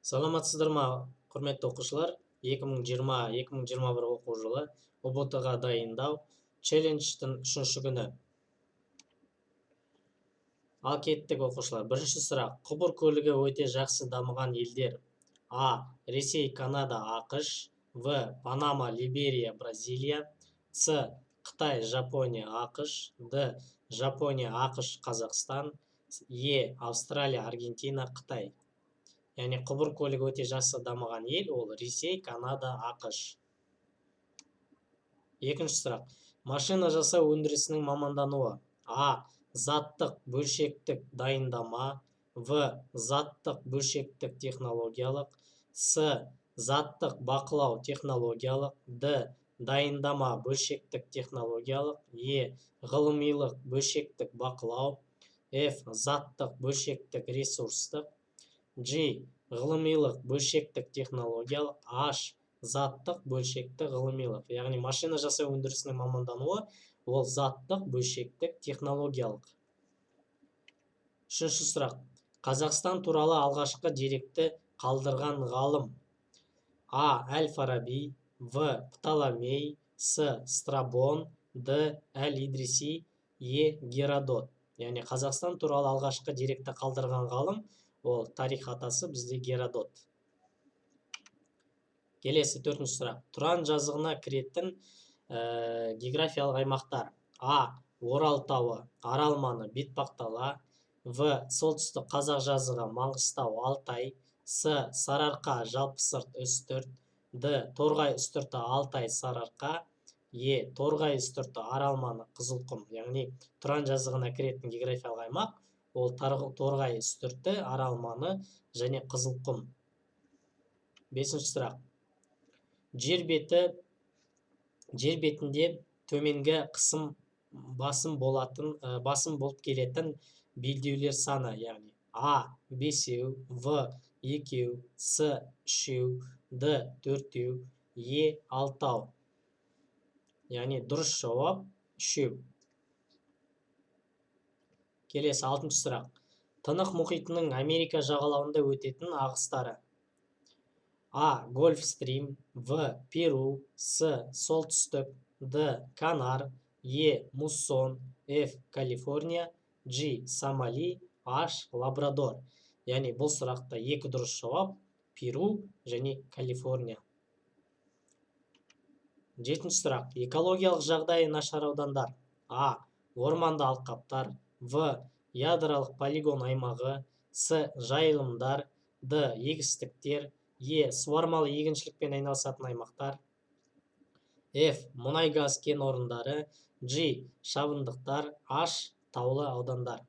Саламатсыздар ма, құрметті оқушылар? 2020-2021 оқу жылы ұбт-ға дайындау челлендждің 3-ші күні. Ал кеттік оқушылар. Бірінші сұрақ. Құбыр көлігі өте жақсы дамыған елдер. А. Ресей, Канада, ақш. В. Панама, Либерия, Бразилия. С. Қытай, Жапония, ақш. Д. Жапония, ақш, Қазақстан. Е. Австралия, Аргентина, Қытай. Яғни құбыр көлігі өте жақсы дамыған ел ол Ресей, Канада, ақш. Екінші сұрақ. Машина жасау өндірісінің мамандануы. А. Заттық бөлшектік дайындама. В. Заттық бөлшектік технологиялық. С. Заттық бақылау технологиялық. Д. Дайындама бөлшектік технологиялық. Е. Ғылымилық бөлшектік бақылау. Ф. Заттық бөлшектік ресурстық. G. Ғылымилық бөлшектік технологиялық. H. Заттық бөлшектік ғылымилық. Яғни машина жасау өндірісінің мамандануы ол заттық бөлшектік технологиялық. Үшінші сұрақ. Қазақстан туралы алғашқы деректі қалдырған ғалым. А. Әл-Фараби. В. Птоломей. С. Страбон. Д. Әл-Идриси. Е. Геродот. Яғни Қазақстан туралы алғашқы деректі қалдырған ғалым ол тарих атасы бізде Геродот. Келесі төртінші сұрақ. Тұран жазығына кіретін географиялық аймақтар. А. Орал тауы, Арал маңы, Бетпақдала. В. Солтүстік Қазақ жазығы, Маңғыстау, Алтай. С. Сарыарқа, Жалпысырт, Үстірт. Д. Торғай үстірті, Алтай, Сарыарқа. Е. Торғай үстірті, Арал маңы, Қызылқұм. Яғни Тұран жазығына кіретін географиялық аймақ ол Торғай үстірті, Арал маңы және Қызылқұм. Бесінші сұрақ. Жер бетінде төменгі қысым басым болып келетін белдеулер саны, яғни А. 5, В. 2, С. 3, Д. 4, Е. 6. Яғни дұрыс жауап 3. Келесі алтыншы сұрақ. Тынық мұхитының Америка жағалауында өтетін ағыстары. А. Гольфстрим. В. Перу. С. Солтүстік. Д. Канар. Е. Муссон. Ф. Калифорния. G. Сомали. H. Лабрадор. Яғни бұл сұрақта екі дұрыс жауап Перу және Калифорния. Жетінші сұрақ. Экологиялық жағдайы нашар аудандар. А. Орманды алқаптар. В. Ядролық полигон аймағы. С. Жайылымдар. Д. Егістіктер. Е. Суармалы егіншілікпен айналысатын аймақтар. Ф. Мұнай газ кен орындары. G. Шабындықтар. H. Таулы аудандар.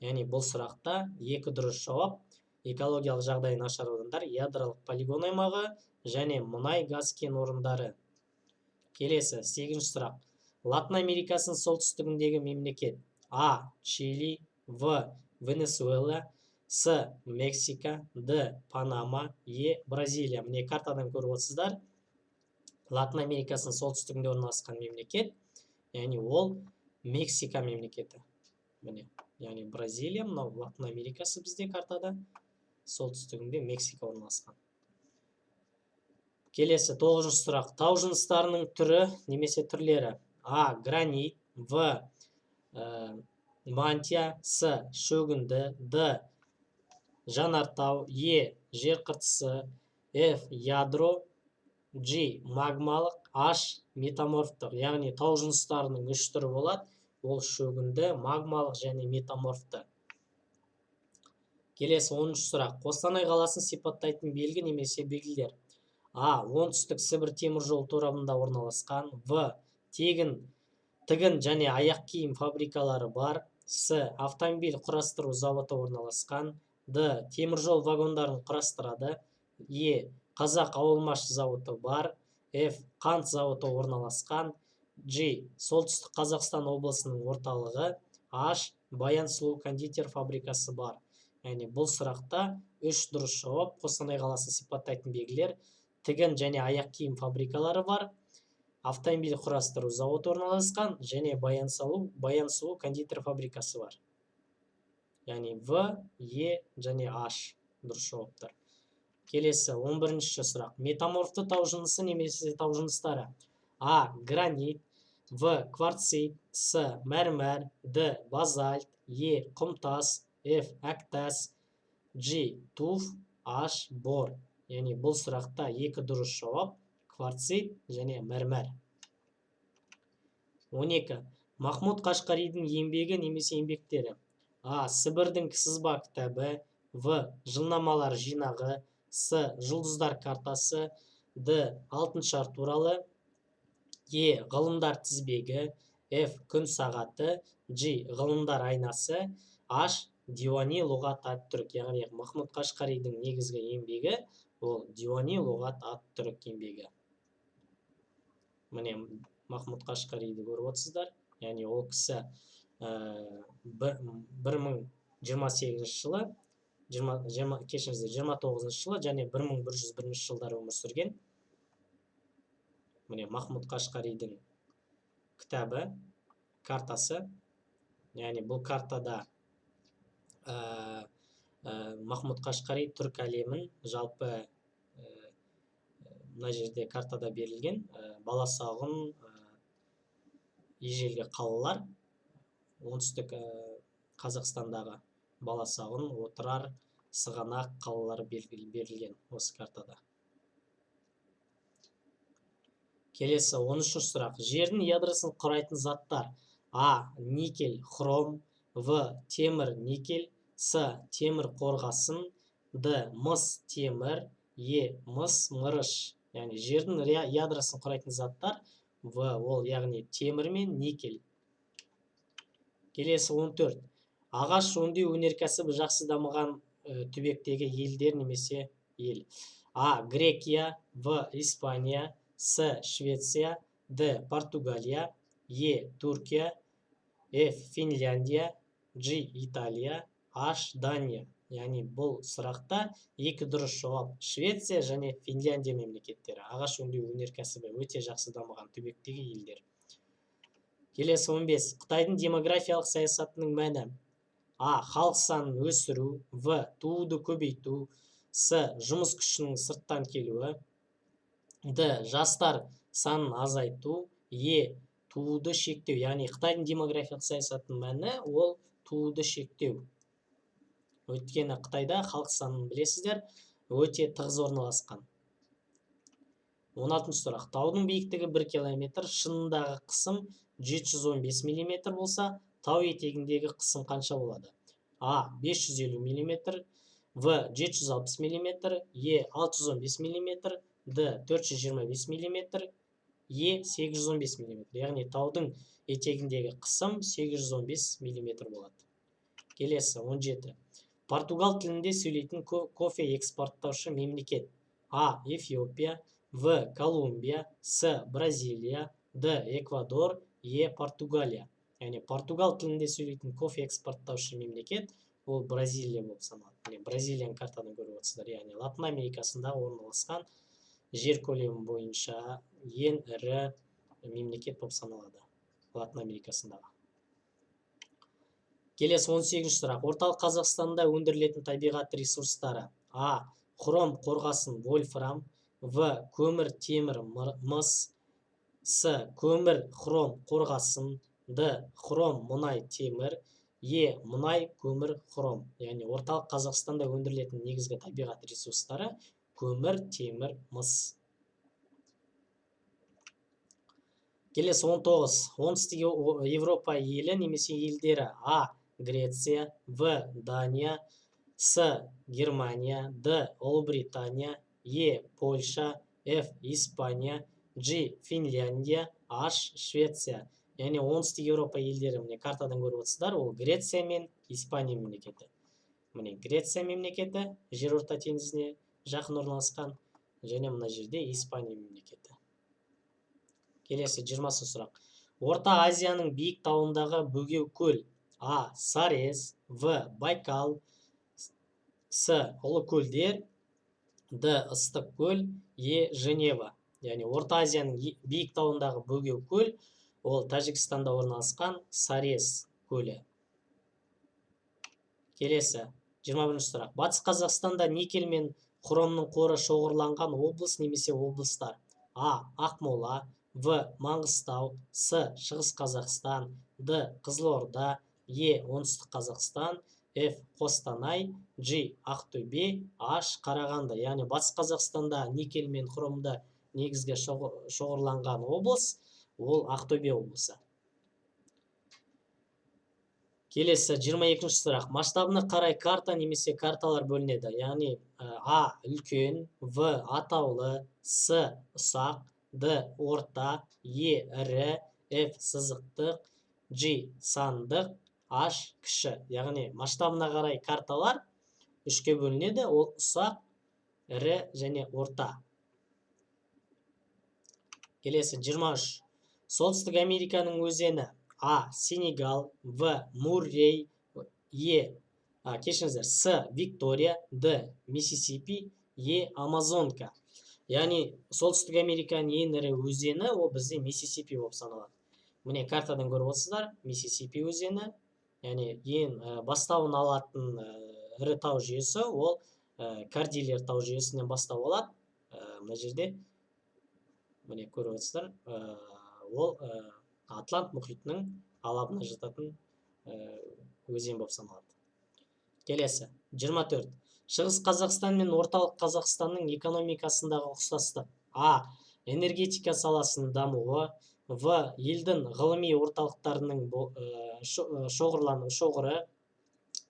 Яғни бұл сұрақта екі дұрыс жауап экологиялық жағдайы нашар аудандар, ядролық полигон аймағы және мұнай газ кен орындары. Келесі 8-ші сұрақ. Латын Америкасының солтүстігіндегі мемлекет. А. Чили. В. Венесуэла. С. Мексика. Д. Панама. Е. Бразилия. Міне картадан көріп отырсыздар. Латын Америкасының солтүстігінде орналасқан мемлекет, яғни ол Мексика мемлекеті. Міне, яғни Бразилия, мынау Латын Америкасы бізде картада, солтүстігінде Мексика орналасқан. Келесі 9-ші сұрақ. Тау жыныстарының түрі немесе түрлері. А. Гранит. В. Мантия. С. Шөгінді. Д. Жанартау. Е. Жер қыртысы. Ф. Ядро. G. Магмалық. H. Метаморфтық. Яғни тау жыныстарының 3 түрі болады. Ол шөгінді, магмалық және метаморфты. Келесі 10-ші сұрақ. Қостанай қаласын сипаттайтын белгі немесе белгілер. А. Оңтүстік Сібір теміржол торабында орналасқан. В. Тігін және аяқ киім фабрикалары бар. С. Автомобиль құрастыру зауыты орналасқан. Д. Теміржол вагондарын құрастырады. Е. Қазақ ауылмаш зауыты бар. Ф. Қант зауыты орналасқан. G. Солтүстік Қазақстан облысының орталығы. H. Баян сұлу кондитер фабрикасы бар. Яғни бұл сұрақта 3 дұрыс жауап. Қостанай қаласын сипаттайтын белгілер. Тігін және аяқ киім фабрикалары бар. Автомобиль құрастыру зауыты орналасқан және Баян сұлу кондитер фабрикасы бар. Яғни В, Е және H дұрыс жауаптар. Келесі 11-ші сұрақ. Метаморфты тау жынысы немесе тау жыныстары. А. Гранит. В. Кварцит. С. Мәрмәр. Д. Базальт. Е. Құмтас. Ф. Әктас. G. Туф. H. Бор. Яғни бұл сұрақта екі дұрыс жауап кварцит және мәрмәр. 12. Махмуд Қашқаридің еңбегі немесе еңбектері. А. Сібірдің сызба кітабы. В. Жылнамалар жинағы. С. Жұлдыздар картасы. Д. Алтын шар туралы. Е. Ғылымдар тізбегі. Ф. Күн сағаты. G. Ғылымдар айнасы. H. Диуани лұғат ат-түрк. Яғни Махмуд Қашқаридің негізгі еңбегі ол Диуани лұғат ат-түрк еңбегі. Міне Махмуд Қашқариді көріп отырсыздар. Яғни ол кісі 1028 жылы, 29 жылы және 1101 жылдары өмір сүрген. Міне Махмуд Қашқаридің кітабы, картасы. Яғни бұл картада Махмуд Қашқари түрк әлемін жалпы мына жерде картада берілген Баласағұн, ежелгі қалалар, оңтүстік Қазақстандағы Баласағұн, Отырар, Сығанақ қалалары берілген осы картада. Келесі 13-ші сұрақ. Жердің ядросын құрайтын заттар. А. Никель, хром. В. Темір, никель. С. Темір қорғасын. Д. Мыс, темір. Е. Мыс, мырыш. Яғни жердің ядросын құрайтын заттар. В. Ол яғни темір мен никель. Келесі 14. Ағаш өңдеу өнеркәсібі жақсы дамыған түбектегі елдер немесе ел. А. Грекия. В. Испания. С. Швеция. Д. Португалия. Е. Түркия. Ф. Финляндия. G. Италия. H. Дания. Яғни бұл сұрақта екі дұрыс жауап Швеция және Финляндия мемлекеттері. Ағаш өңдеу өнеркәсібі өте жақсы дамыған түбектегі елдер. Келесі 15. Қытайдың демографиялық саясатының мәні. А. Халық санын өсіру. В. Тууды көбейту. С. Жұмыс күшінің сырттан келуі. Д. Жастар санын азайту. Е. Тууды шектеу. Яғни Қытайдың демографиялық саясатының мәні ол тууды шектеу. Өйткені Қытайда халық санын білесіздер, өте тығыз орналасқан. 16-шы сұрақ. Таудың биіктігі 1 километр, шынындағы қысым 715 мм болса, тау етегіндегі қысым қанша болады? А. 550 мм. В. 760 мм. Е. 615 мм. Д. 425 мм. Е. 815 мм. Яғни таудың етегіндегі қысым 815 мм болады. Келесі 17. Португал тілінде сөйлейтін кофе экспорттаушы мемлекет. А. Эфиопия. В. Колумбия. С. Бразилия. Д. Эквадор. Е. Португалия. Яғни Португал тілінде сөйлейтін кофе экспорттаушы мемлекет ол Бразилия болып саналады. Бразилияның картадан көріп отырсыздар. Яғни Латын Америкасында орналасқан жер көлемі бойынша ең ірі мемлекет болып саналады Латын Америкасындағы. Келесі 18-ші сұрақ. Орталық Қазақстанда өндірілетін табиғат ресурстары. А. Хром қорғасын вольфрам. В. Көмір темір мыс. С. Көмір хром қорғасын. Д. Хром мұнай темір. Е. Мұнай көмір хром. Яғни орталық Қазақстанда өндірілетін негізгі табиғат ресурстары көмір темір мыс. Келесі 19. Оңтүстік Европа елі немесе елдері. А. Греция. В. Дания. С. Германия. Д. Ұлыбритания. Е. Польша. Ф. Испания. G. Финляндия. H. Швеция. Яғни оңтүстік Европа елдері міне картадан көріп отырсыздар. Ол Греция мен Испания мемлекеті. Міне Греция мемлекеті жерорта теңізіне жақын орналасқан және мына жерде Испания мемлекеті. Келесі 20-шы сұрақ. Орта Азияның биік тауындағы бөгеу көл. А. Сарез. В. Байкал. С. Ұлы көлдер. Д. Ыстық көл. Е. Женева. Яғни Орта Азияның биік тауындағы бөгеу көл ол Тәжікстанда орналасқан Сарез көлі. Келесі 21-ші сұрақ. Батыс Қазақстанда никель мен хромның қоры шоғырланған облыс немесе облыстар. А. Ақмола, В. Маңғыстау, С. Шығыс Қазақстан, Д. Қызылорда, Е. Оңтүстік Қазақстан, Ф. Қостанай, G. Ақтөбе, H. Қарағанды. Яғни Батыс Қазақстанда никель мен хромды негізгі шоғырланған облыс ол Ақтөбе облысы. Келесі 22-ші сұрақ. Масштабына қарай карта немесе карталар бөлінеді. Яғни А. Үлкен, В. Атаулы, С. Ұсақ, Д. Орта, Е. Ірі, Ф. Сызықтық, G. Сандық, H. Кіші. Яғни масштабына қарай карталар үшке бөлінеді. Ол ұсақ, ірі және орта. Келесі 23. Солтүстік Американың өзені. А. Сенегал, В. Муррей, С. Виктория, Д. Миссисипи, Е. Амазонка. Яғни Солтүстік Американың ең ірі өзені ол бізде Миссисипи болып саналады. Міне картадан көріп отырсыздар, Миссисипи өзені, яғни ең бастауын алатын ірі тау жүйесі ол Кордильер тау жүйесінен бастау алады. Мына жерде міне көріп отырсыздар, ол Атлант мұхитының алабына жататын өзен болып саналады. Келесі 24. Шығыс Қазақстан мен орталық Қазақстанның экономикасындағы ұқсастық. А. Энергетика саласының дамуы. В. Елдің ғылыми орталықтарының шоғыры.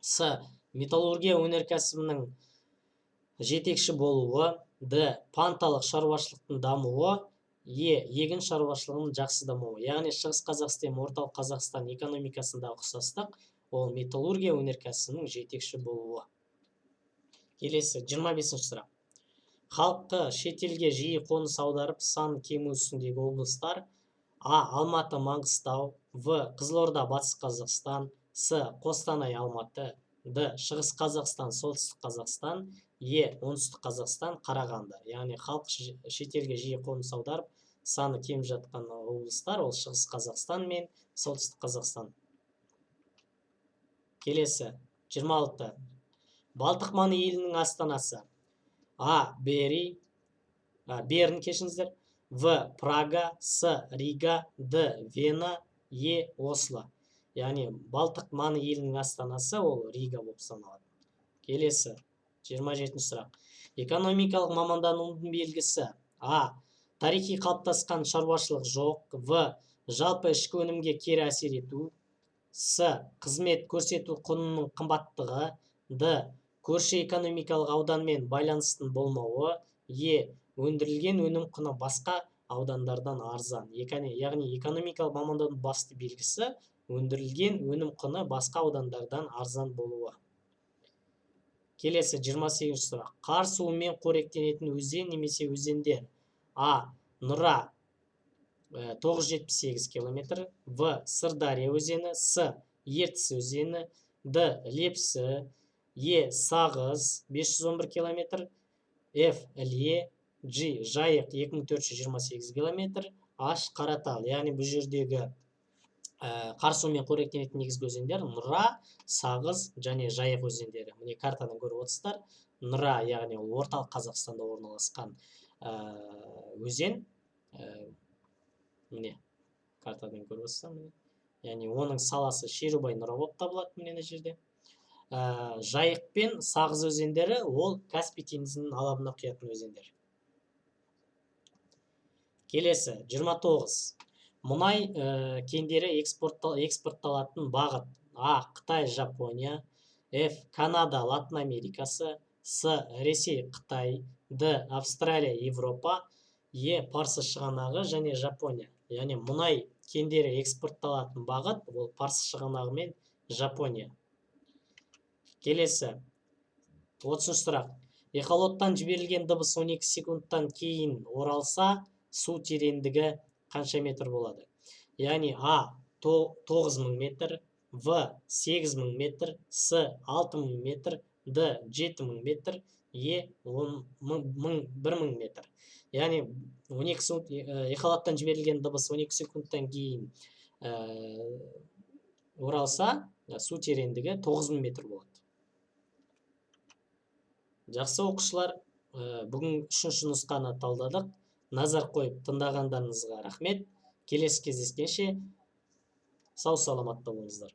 С. Металлургия өнеркәсібінің жетекші болуы. Д. Панталық шаруашылықтың дамуы. Е. Егін шаруашылығының жақсы дамуы. Яғни Шығыс Қазақстан, орталық Қазақстан экономикасында ұқсастық, ол металлургия өнеркәсібінің жетекші болуы. Келесі 25-ші сұрақ. Халқы шетелге жиі қоныс аударып саны кему үстіндегі облыстар. А. Алматы, Маңғыстау, В. Қызылорда, Батыс Қазақстан, С. Қостанай, Алматы, Д. Шығыс Қазақстан, Солтүстік Қазақстан, Е. Оңтүстік Қазақстан, Қарағанды. Яғни халық шетелге жиі қоныс аударып саны кем жатқан облыстар ол Шығыс Қазақстан мен Солтүстік Қазақстан. Келесі 26. Балтық маңы елінің астанасы. А. Берн, кешіңіздер. В. Прага, С. Рига, Д. Вена, Е. Осло. Яғни Балтық маңы елінің астанасы ол Рига болып саналады. Келесі 27-ші сұрақ. Экономикалық маманданудың белгісі. А. Тарихи қалыптасқан шаруашылық жоқ. В. Жалпы ішкі өнімге кері әсер ету. С. Қызмет көрсету құнының қымбаттығы. Д. Көрші экономикалық ауданмен байланыстың болмауы. Е. Өндірілген өнім құны басқа аудандардан арзан. Яғни экономикалық маманданудың басты белгісі өндірілген өнім құны басқа аудандардан арзан болуы. Келесі 28-ші сұрақ. Қар суымен қоректенетін өзен немесе өзендер. А. Нұра 978 км, В. Сырдария өзені, С. Ертіс өзені, Д. Лепсі, Е. Сағыз 511 км, Ф. Іле, G. Жайық 2428 км, H. Қаратал. Яғни бұл жердегі қар суымен қоректенетін негізгі өзендер Нұра, Сағыз және Жайық өзендері. Міне картадан көріп отырсыздар. Нұра, яғни ол орталық Қазақстанда орналасқан өзен. Міне картадан көріп отырсыздар. Яғни оның саласы Шерубай Нұра болып табылады міне жерде. Жайық пен Сағыз өзендері ол Каспий теңізінің алабына құятын өзендер. Келесі 29. Мұнай кендері экспортталатын бағыт. А. Қытай, Жапония, Ф. Канада, Латын Америкасы, С. Ресей, Қытай, Д. Австралия, Европа, Е. Парсы шығанағы және Жапония. Яғни мұнай кендері экспортталатын бағыт ол Парсы шығанағы мен Жапония. Келесі 30 сұрақ. Эхолоттан жіберілген дыбыс 12 секундтан кейін оралса, су тереңдігі қанша метр болады? Яғни А. 9000 метр, В. 8000 метр, С. 6000 метр, Д. 7000 метр, Е. 1000 метр. Яғни 12 секунд эхолоттан жіберілген дыбыс 12 секундтан кейін оралса, су тереңдігі 9000 метр болады. Жақсы оқушылар, Бүгін үшінші нұсқаны талдадық. Назар қойып тыңдағандарыңызға рахмет. Келесі кездескенше сау саламатта болыңыздар.